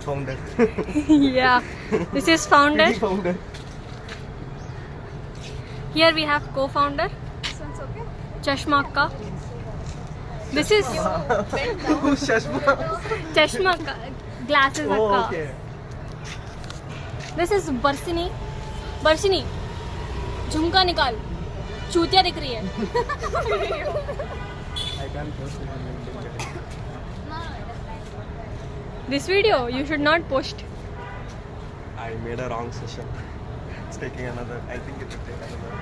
founder. Yeah, this is founder. PD founder. Here we have co-founder. This one's okay? Chashma Akka. This is Oh, Shashma. Chashma Akka. Glasses Oh, Akka. okay. This is Barsini. Barsini, झुमका निकाल. चूतिया दिख रही है. I can't post it on LinkedIn. This video you should not post. I made a wrong session. It's taking another. I think it will take another.